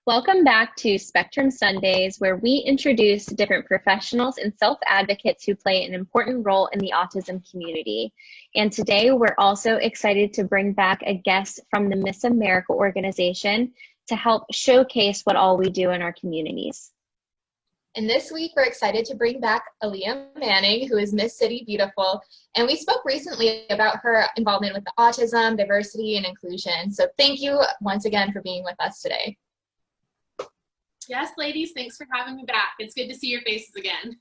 Welcome back to Spectrum Sundays, where we introduce different professionals and self-advocates who play an important role in the autism community. And today we're also excited to bring back a guest from the Miss America organization to help showcase what all we do in our communities. And this week, we're excited to bring back Aaliyah Manning, who is Miss City Beautiful. And we spoke recently about her involvement with the autism, diversity, and inclusion. So thank you once again for being with us today. Yes, ladies, thanks for having me back. It's good to see your faces again.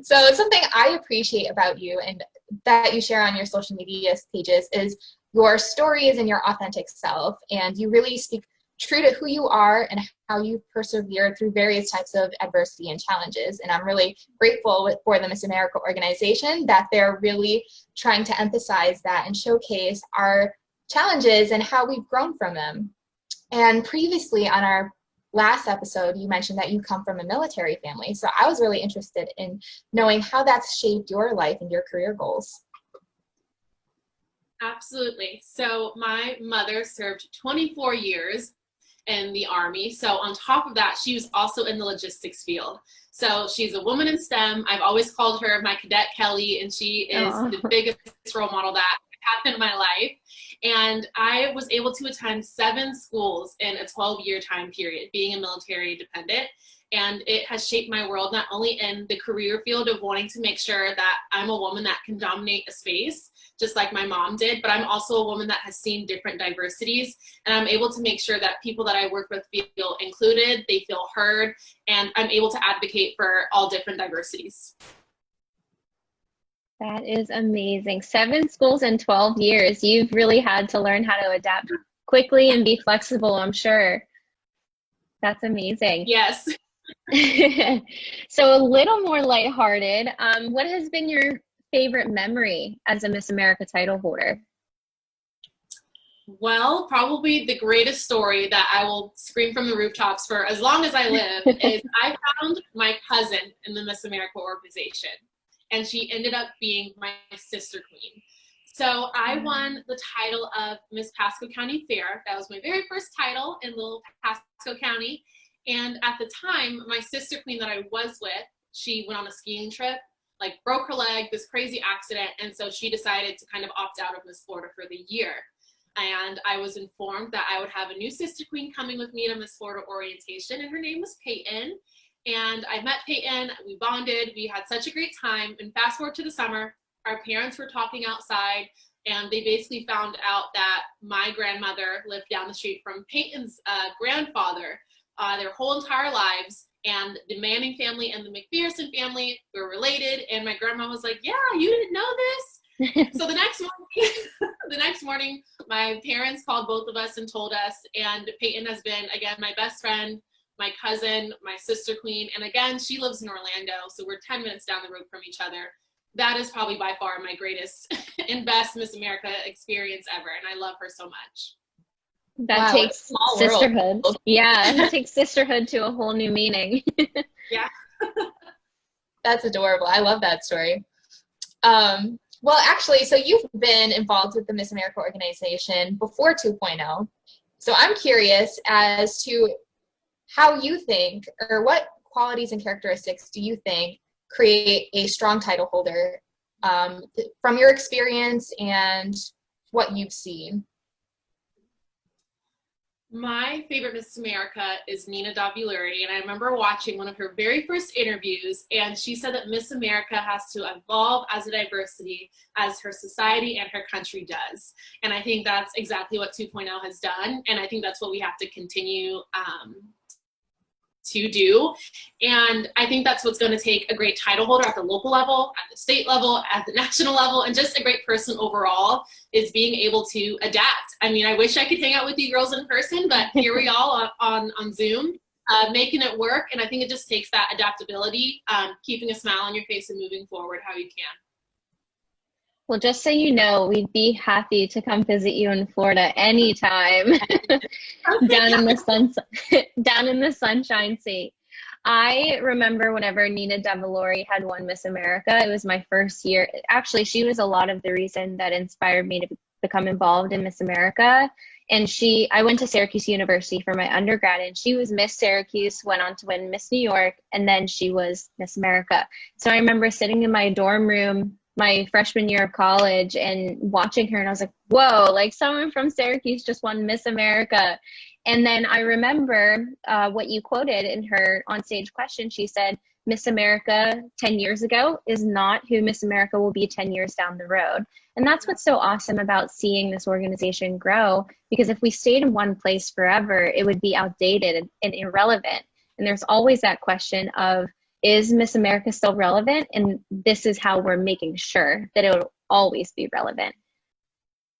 So something I appreciate about you and that you share on your social media pages is your stories and your authentic self. And you really speak true to who you are and how you persevered through various types of adversity and challenges. And I'm really grateful for the Miss America organization that they're really trying to emphasize that and showcase our challenges and how we've grown from them. And previously on our last episode, you mentioned that you come from a military family. So I was really interested in knowing how that's shaped your life and your career goals. Absolutely. So my mother served 24 years in the Army. So on top of that, she was also in the logistics field. So she's a woman in STEM. I've always called her my Cadet Kelly, and she is the biggest role model that happened in my life. And I was able to attend 7 schools in a 12-year time period, being a military dependent. And it has shaped my world, not only in the career field of wanting to make sure that I'm a woman that can dominate a space, just like my mom did, but I'm also a woman that has seen different diversities. And I'm able to make sure that people that I work with feel included, they feel heard, and I'm able to advocate for all different diversities. That is amazing. 7 schools in 12 years. You've really had to learn how to adapt quickly and be flexible, I'm sure. That's amazing. Yes. So a little more lighthearted, what has been your favorite memory as a Miss America title holder? Well, probably the greatest story that I will scream from the rooftops for as long as I live is I found my cousin in the Miss America organization. And she ended up being my sister queen. So I won the title of Miss Pasco County Fair. That was my very first title in little Pasco County. And at the time, my sister queen that I was with, she went on a skiing trip, like broke her leg, this crazy accident. And so she decided to kind of opt out of Miss Florida for the year. And I was informed that I would have a new sister queen coming with me to Miss Florida orientation, and her name was Peyton. And I met Peyton, we bonded, we had such a great time. And fast forward to the summer, our parents were talking outside, and they basically found out that my grandmother lived down the street from Peyton's grandfather their whole entire lives. And the Manning family and the McPherson family were related. And my grandma was like, yeah, you didn't know this? So the next morning, my parents called both of us and told us, and Peyton has been, again, my best friend, my cousin, my sister queen, and again, she lives in Orlando, so we're 10 minutes down the road from each other. That is probably by far my greatest and best Miss America experience ever, and I love her so much. That takes sisterhood. World. Yeah, it takes sisterhood to a whole new meaning. Yeah. That's adorable. I love that story. Well, actually, so you've been involved with the Miss America organization before 2.0. So I'm curious as to how you think, or what qualities and characteristics do you think create a strong title holder from your experience and what you've seen? My favorite Miss America is Nina Davuluri, and I remember watching one of her very first interviews, and she said that Miss America has to evolve as a diversity as her society and her country does. And I think that's exactly what 2.0 has done, and I think that's what we have to continue to do. And I think that's what's going to take a great title holder at the local level, at the state level, at the national level, and just a great person overall is being able to adapt. I mean, I wish I could hang out with you girls in person, but here we all on Zoom, making it work. And I think it just takes that adaptability, keeping a smile on your face and moving forward how you can. Well, just so you know, we'd be happy to come visit you in Florida anytime. down in the Sunshine State. I remember whenever Nina Davuluri had won Miss America, it was my first year. Actually, she was a lot of the reason that inspired me to become involved in Miss America. And I went to Syracuse University for my undergrad, and she was Miss Syracuse, went on to win Miss New York, and then she was Miss America. So I remember sitting in my dorm room my freshman year of college and watching her, and I was like, whoa, like someone from Syracuse just won Miss America. And then I remember what you quoted in her onstage question. She said, Miss America 10 years ago is not who Miss America will be 10 years down the road. And that's what's so awesome about seeing this organization grow, because if we stayed in one place forever, it would be outdated and irrelevant. And there's always that question of, is Miss America still relevant? And this is how we're making sure that it will always be relevant.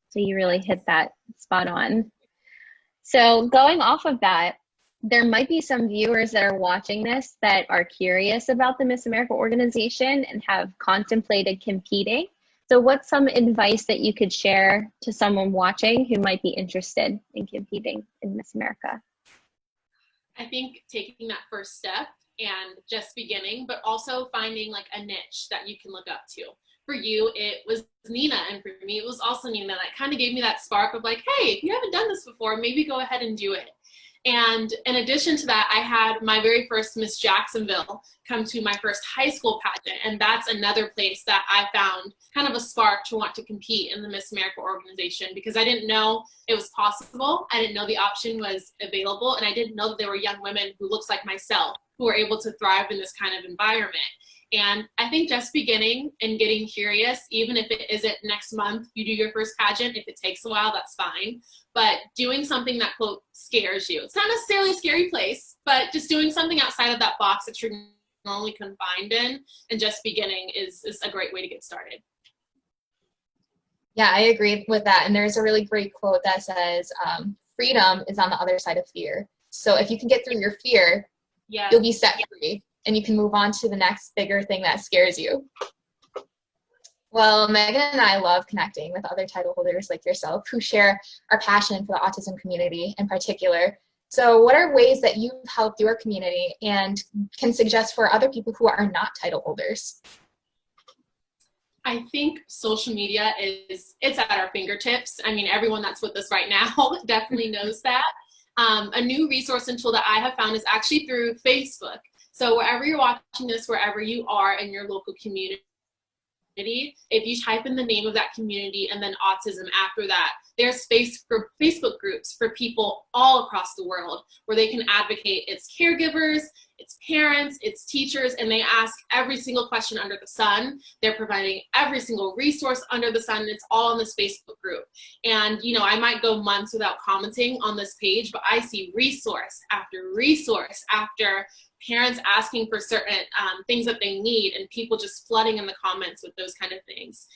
So you really hit that spot on. So going off of that, there might be some viewers that are watching this that are curious about the Miss America organization and have contemplated competing. So what's some advice that you could share to someone watching who might be interested in competing in Miss America? I think taking that first step and just beginning, but also finding like a niche that you can look up to. For you, it was Nina, and for me, it was also Nina. That kind of gave me that spark of like, hey, if you haven't done this before, maybe go ahead and do it. And in addition to that, I had my very first Miss Jacksonville come to my first high school pageant. And that's another place that I found kind of a spark to want to compete in the Miss America organization, because I didn't know it was possible. I didn't know the option was available. And I didn't know that there were young women who looked like myself who were able to thrive in this kind of environment. And I think just beginning and getting curious, even if it isn't next month, you do your first pageant. If it takes a while, that's fine. But doing something that, quote, scares you. It's not necessarily a scary place, but just doing something outside of that box that you're normally confined in, and just beginning is a great way to get started. Yeah, I agree with that. And there's a really great quote that says, freedom is on the other side of fear. So if you can get through your fear, yes, you'll be set free, and you can move on to the next bigger thing that scares you. Well, Megan and I love connecting with other title holders like yourself who share our passion for the autism community in particular. So what are ways that you've helped your community and can suggest for other people who are not title holders? I think social media it's at our fingertips. I mean, everyone that's with us right now definitely knows that. A new resource and tool that I have found is actually through Facebook. So wherever you're watching this, wherever you are in your local community, if you type in the name of that community and then autism after that, there's Facebook groups for people all across the world where they can advocate its caregivers, its parents, its teachers, and they ask every single question under the sun. They're providing every single resource under the sun. It's all in this Facebook group. And, you know, I might go months without commenting on this page, but I see resource after parents asking for certain things that they need, and people just flooding in the comments with those kind of things.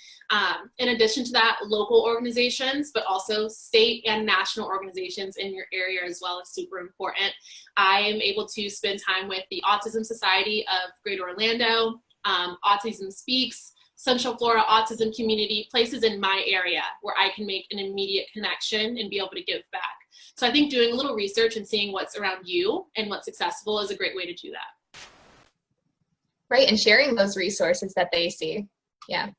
In addition to that, local organizations, but also state and national organizations in your area as well is super important. I am able to spend time with the Autism Society of Greater Orlando, Autism Speaks, Central Florida Autism Community, places in my area where I can make an immediate connection and be able to give back. So I think doing a little research and seeing what's around you and what's accessible is a great way to do that. Right, and sharing those resources that they see. Yeah.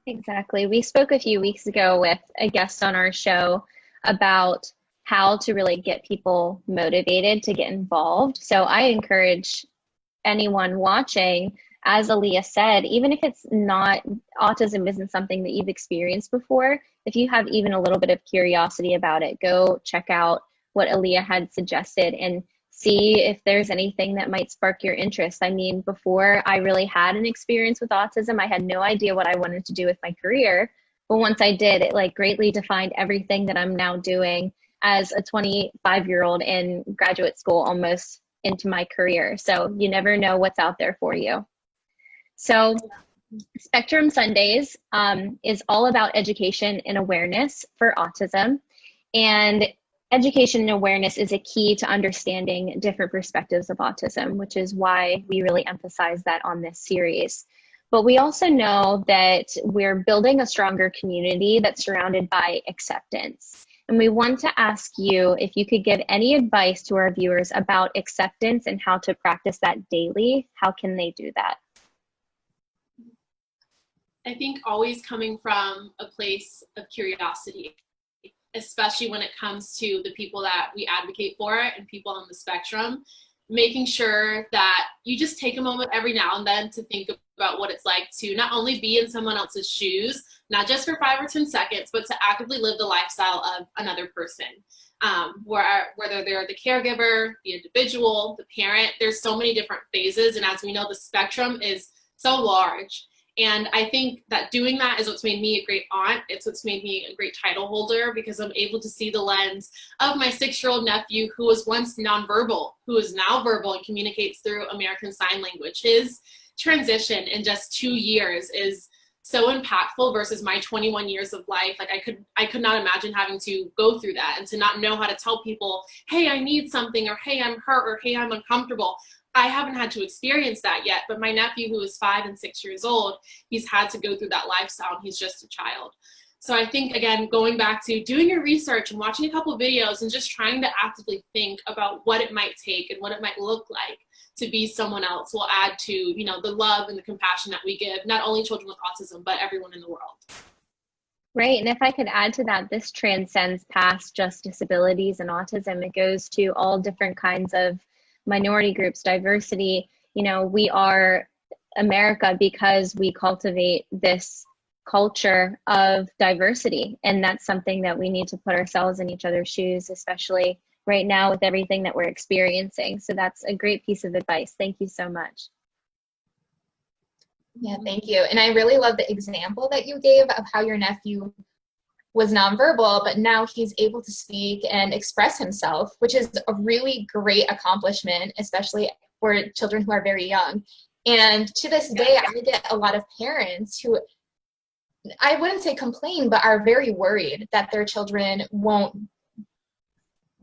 Exactly. We spoke a few weeks ago with a guest on our show about how to really get people motivated to get involved. So I encourage anyone watching, as Aaliyah said, even if it's not, autism isn't something that you've experienced before, if you have even a little bit of curiosity about it, go check out what Aaliyah had suggested and see if there's anything that might spark your interest. I mean, before I really had an experience with autism, I had no idea what I wanted to do with my career. But once I did, it like greatly defined everything that I'm now doing as a 25-year-old in graduate school, almost into my career. So you never know what's out there for you. So Spectrum Sundays is all about education and awareness for autism. And education and awareness is a key to understanding different perspectives of autism, which is why we really emphasize that on this series. But we also know that we're building a stronger community that's surrounded by acceptance. And we want to ask you if you could give any advice to our viewers about acceptance and how to practice that daily. How can they do that? I think always coming from a place of curiosity, especially when it comes to the people that we advocate for and people on the spectrum, making sure that you just take a moment every now and then to think about what it's like to not only be in someone else's shoes, not just for 5 or 10 seconds, but to actively live the lifestyle of another person. Whether they're the caregiver, the individual, the parent, there's so many different phases. And as we know, the spectrum is so large. And I think that doing that is what's made me a great aunt. It's what's made me a great title holder, because I'm able to see the lens of my 6-year-old nephew who was once nonverbal, who is now verbal and communicates through American Sign Language. His transition in just 2 years is so impactful versus my 21 years of life. Like I could not imagine having to go through that and to not know how to tell people, hey, I need something, or hey, I'm hurt, or hey, I'm uncomfortable. I haven't had to experience that yet, but my nephew, who is 5 and 6 years old, he's had to go through that lifestyle, and he's just a child. So I think, again, going back to doing your research and watching a couple videos and just trying to actively think about what it might take and what it might look like to be someone else will add to, you know, the love and the compassion that we give not only children with autism, but everyone in the world. Right. And if I could add to that, this transcends past just disabilities and autism. It goes to all different kinds of minority groups, diversity. You know, we are America because we cultivate this culture of diversity. And that's something that we need to put ourselves in each other's shoes, especially right now with everything that we're experiencing. So that's a great piece of advice. Thank you so much. Yeah, thank you. And I really love the example that you gave of how your nephew was nonverbal, but now he's able to speak and express himself, which is a really great accomplishment, especially for children who are very young. And to this day, I get a lot of parents who, I wouldn't say complain, but are very worried that their children won't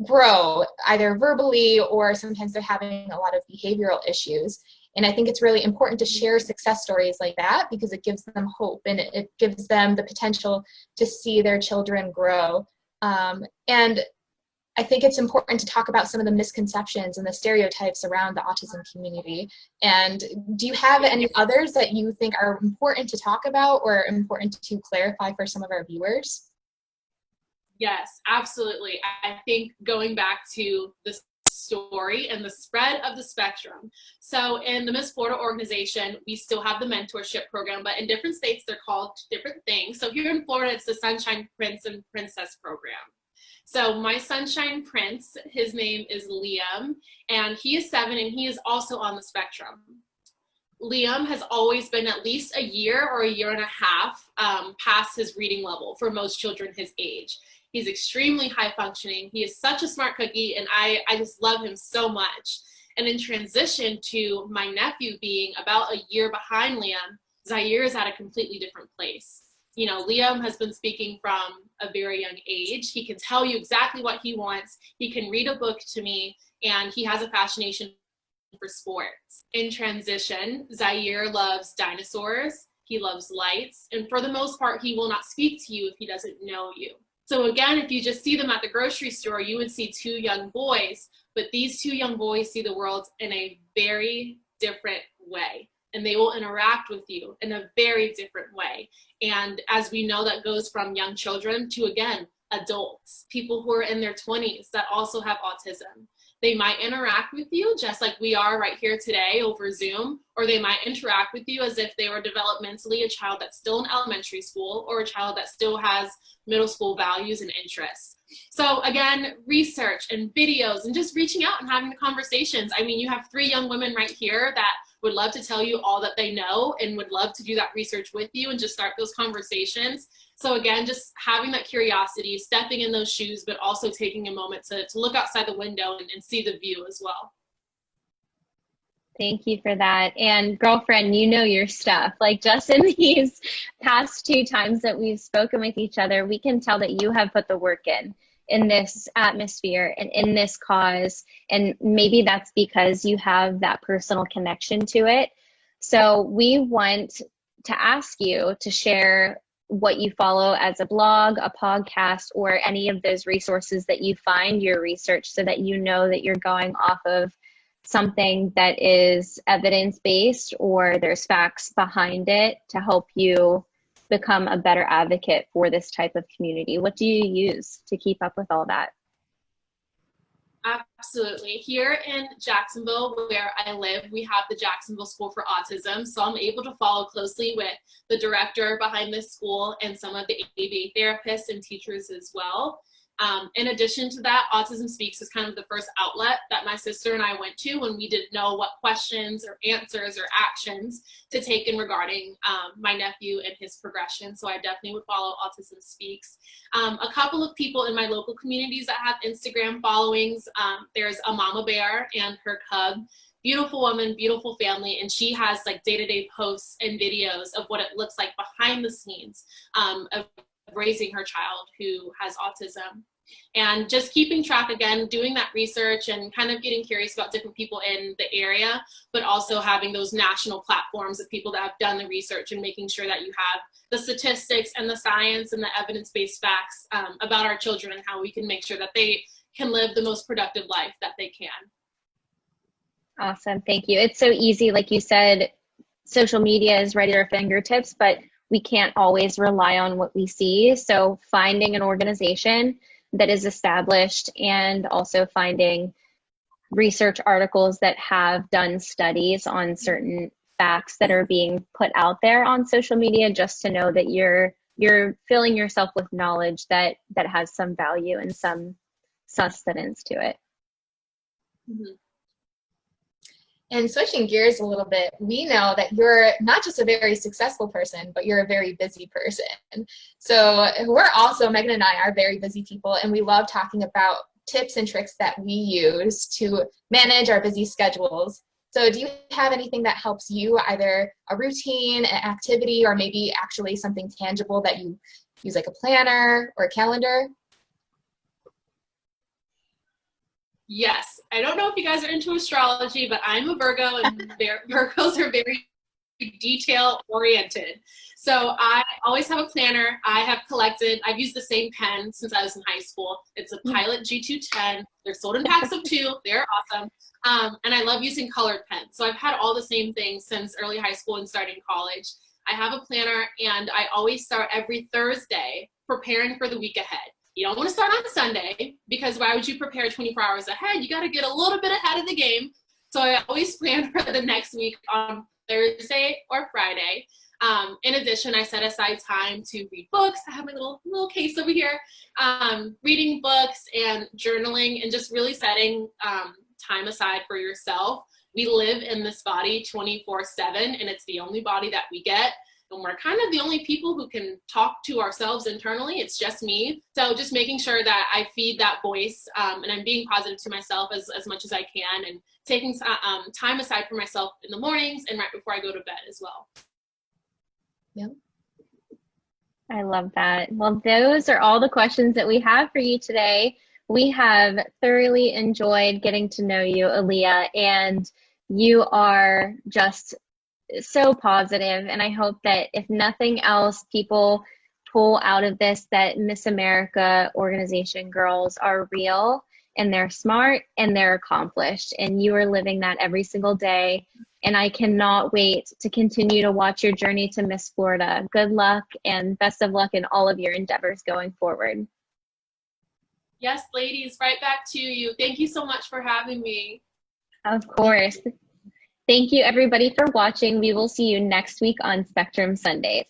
grow either verbally, or sometimes they're having a lot of behavioral issues. And I think it's really important to share success stories like that, because it gives them hope and it gives them the potential to see their children grow. And I think it's important to talk about some of the misconceptions and the stereotypes around the autism community. And do you have any others that you think are important to talk about or important to clarify for some of our viewers? Yes, absolutely. I think going back to the story and the spread of the spectrum. So in the Miss Florida organization, we still have the mentorship program, but in different states, they're called different things. So here in Florida, it's the Sunshine Prince and Princess program. So my Sunshine Prince, his name is Liam, and he is 7, and he is also on the spectrum. Liam has always been at least a year or a year and a half past his reading level for most children his age. He's extremely high functioning. He is such a smart cookie, and I just love him so much. And in transition to my nephew being about a year behind Liam, Zaire is at a completely different place. You know, Liam has been speaking from a very young age. He can tell you exactly what he wants. He can read a book to me, and he has a fascination for sports. In transition, Zaire loves dinosaurs. He loves lights. And for the most part, he will not speak to you if he doesn't know you. So again, if you just see them at the grocery store, you would see 2 young boys, but these 2 young boys see the world in a very different way, and they will interact with you in a very different way. And as we know, that goes from young children to, again, adults, people who are in their 20s that also have autism. They might interact with you just like we are right here today over Zoom, or they might interact with you as if they were developmentally a child that's still in elementary school, or a child that still has middle school values and interests. So again, research and videos and just reaching out and having the conversations. I mean, you have 3 young women right here that would love to tell you all that they know and would love to do that research with you and just start those conversations. So again, just having that curiosity, stepping in those shoes, but also taking a moment to look outside the window and see the view as well. Thank you for that. And girlfriend, you know your stuff. Like just in these past 2 times that we've spoken with each other, we can tell that you have put the work in this atmosphere and in this cause. And maybe that's because you have that personal connection to it. So we want to ask you to share what you follow as a blog, a podcast, or any of those resources that you find your research, so that you know that you're going off of something that is evidence-based or there's facts behind it to help you become a better advocate for this type of community? What do you use to keep up with all that? Absolutely. Here in Jacksonville, where I live, we have the Jacksonville School for Autism. So I'm able to follow closely with the director behind this school and some of the ABA therapists and teachers as well. In addition to that, Autism Speaks is kind of the first outlet that my sister and I went to when we didn't know what questions or answers or actions to take in regarding my nephew and his progression. So I definitely would follow Autism Speaks. A couple of people in my local communities that have Instagram followings, there's a mama bear and her cub. Beautiful woman, beautiful family, and she has like day-to-day posts and videos of what it looks like behind the scenes of raising her child who has autism. And just keeping track, again, doing that research and kind of getting curious about different people in the area, but also having those national platforms of people that have done the research and making sure that you have the statistics and the science and the evidence-based facts about our children and how we can make sure that they can live the most productive life that they can. Awesome. Thank you. It's so easy. Like you said, social media is right at our fingertips, but we can't always rely on what we see. So finding an organization that is established and also finding research articles that have done studies on certain facts that are being put out there on social media, just to know that you're filling yourself with knowledge that has some value and some sustenance to it. Mm-hmm. And switching gears a little bit, we know that you're not just a very successful person, but you're a very busy person. So we're also, Megan and I are very busy people, and we love talking about tips and tricks that we use to manage our busy schedules. So do you have anything that helps you, either a routine, an activity, or maybe actually something tangible that you use, like a planner or a calendar? Yes, I don't know if you guys are into astrology, but I'm a Virgo, and Virgos are very detail oriented. So I always have a planner. I've used the same pen since I was in high school. It's a Pilot G210. They're sold in packs of 2. They're awesome. And I love using colored pens. So I've had all the same things since early high school and starting college. I have a planner, and I always start every Thursday preparing for the week ahead. You don't want to start on Sunday, because why would you prepare 24 hours ahead? You got to get a little bit ahead of the game. So I always plan for the next week on Thursday or Friday. In addition, I set aside time to read books. I have my little case over here, reading books and journaling, and just really setting time aside for yourself. We live in this body 24/7, and it's the only body that we get. And we're kind of the only people who can talk to ourselves internally. It's just me. So just making sure that I feed that voice, and I'm being positive to myself as much as I can, and taking time aside for myself in the mornings and right before I go to bed as well. Yep. I love that. Well, those are all the questions that we have for you today. We have thoroughly enjoyed getting to know you, Aaliyah, and you are just so positive, and I hope that if nothing else, people pull out of this that Miss America organization girls are real, and they're smart, and they're accomplished, and you are living that every single day. And I cannot wait to continue to watch your journey to Miss Florida. Good luck and best of luck in all of your endeavors going forward. Yes, ladies, right back to you. Thank you so much for having me. Of course. Thank you, everybody, for watching. We will see you next week on Spectrum Sundays.